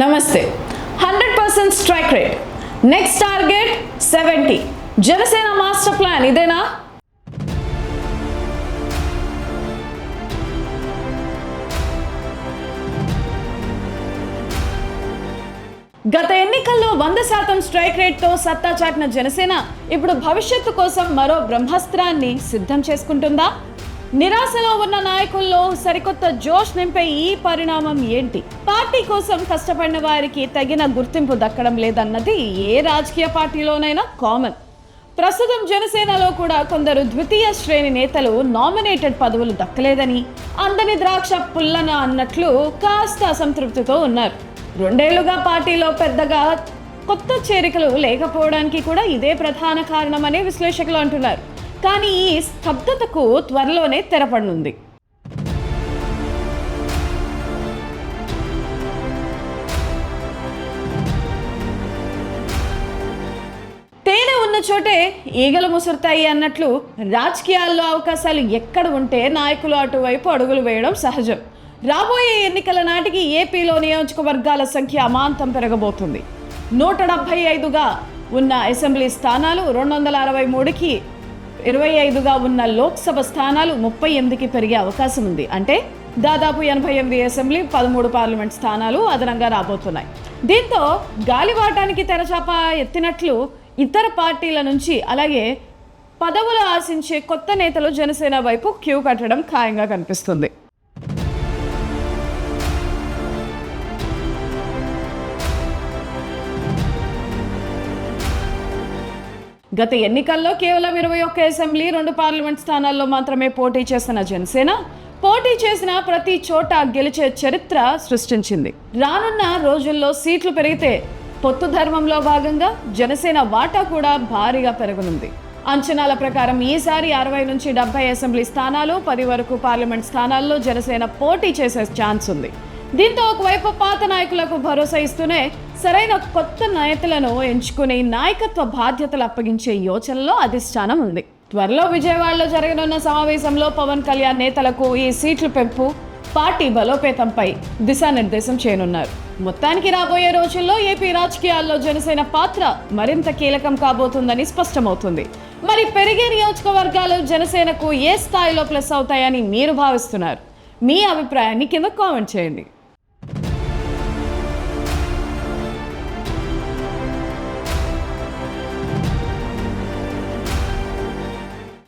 నమస్తే. 100% strike rate, next target 70. Janasena master plan ఇదేనా? గత ఎన్నికల్లో 100% స్ట్రైక్ రేట్తో సత్తా చాటిన జనసేన ఇప్పుడు భవిష్యత్తు కోసం మరో బ్రహ్మాస్త్రాన్ని సిద్ధం చేసుకుంటుందా? నిరాశలో ఉన్న నాయకుల్లో సరికొత్త జోష్ నింపే ఈ పరిణామం ఏంటి? పార్టీ కోసం కష్టపడిన వారికి తగిన గుర్తింపు దక్కడం లేదన్నది ఏ రాజకీయ పార్టీలోనైనా కామన్. ప్రస్తుతం జనసేనలో కూడా కొందరు ద్వితీయ శ్రేణి నేతలు నామినేటెడ్ పదవులు దక్కలేదని, అందని ద్రాక్ష పుల్లన అన్నట్లు కాస్త అసంతృప్తితో ఉన్నారు. 2 ఏళ్లుగా పార్టీలో పెద్దగా కొత్త చేరికలు లేకపోవడానికి కూడా ఇదే ప్రధాన కారణమని విశ్లేషకులు అంటున్నారు. కానీ ఈ స్తబ్దతకు త్వరలోనే తెరపడనుంది. తేనె ఉన్న చోటే ఈగలు ముసురుతాయి అన్నట్లు రాజకీయాల్లో అవకాశాలు ఎక్కడ ఉంటే నాయకులు అటువైపు అడుగులు వేయడం సహజం. రాబోయే ఎన్నికల నాటికి ఏపీలో నియోజకవర్గాల సంఖ్య అమాంతం పెరగబోతుంది. 175గా ఉన్న అసెంబ్లీ స్థానాలు 263కి, 25గా ఉన్న లోక్సభ స్థానాలు 38కి పెరిగే అవకాశం ఉంది. అంటే దాదాపు 88 అసెంబ్లీ, 13 పార్లమెంట్ స్థానాలు అదనంగా రాబోతున్నాయి. దీంతో గాలివాటానికి తెరచాప ఎత్తినట్లు ఇతర పార్టీల నుంచి, అలాగే పదవులు ఆశించే కొత్త నేతలు జనసేన వైపు క్యూ కట్టడం ఖాయంగా కనిపిస్తుంది. గత ఎన్నికల్లో కేవలం 21 అసెంబ్లీ, 2 పార్లమెంట్ స్థానాల్లో మాత్రమే పోటీ చేసిన జనసేన పోటీ చేసిన ప్రతి చోట గెలిచే చరిత్ర సృష్టించింది. రానున్న రోజుల్లో సీట్లు పెరిగితే పొత్తు ధర్మంలో భాగంగా జనసేన వాటా కూడా భారీగా పెరగనుంది. అంచనాల ప్రకారం ఈసారి 60 నుంచి 70 అసెంబ్లీ స్థానాలు, 10 వరకు పార్లమెంట్ స్థానాల్లో జనసేన పోటీ చేసే ఛాన్స్ ఉంది. దీంతో ఒకవైపు పాత నాయకులకు భరోసా ఇస్తూనే సరైన కొత్త నేతలను ఎంచుకుని నాయకత్వ బాధ్యతలు అప్పగించే యోచనలో అధిష్టానం ఉంది. త్వరలో విజయవాడలో జరగనున్న సమావేశంలో పవన్ కళ్యాణ్ నేతలకు ఈ సీట్లు పెంపు, పార్టీ బలోపేతంపై దిశానిర్దేశం చేయనున్నారు. మొత్తానికి రాబోయే రోజుల్లో ఏపీ రాజకీయాల్లో జనసేన పాత్ర మరింత కీలకం కాబోతుందని స్పష్టమవుతుంది. మరి పెరిగే నియోజకవర్గాలు జనసేనకు ఏ స్థాయిలో ప్లస్ అవుతాయని మీరు భావిస్తున్నారు? మీ అభిప్రాయాన్ని కింద కామెంట్ చేయండి.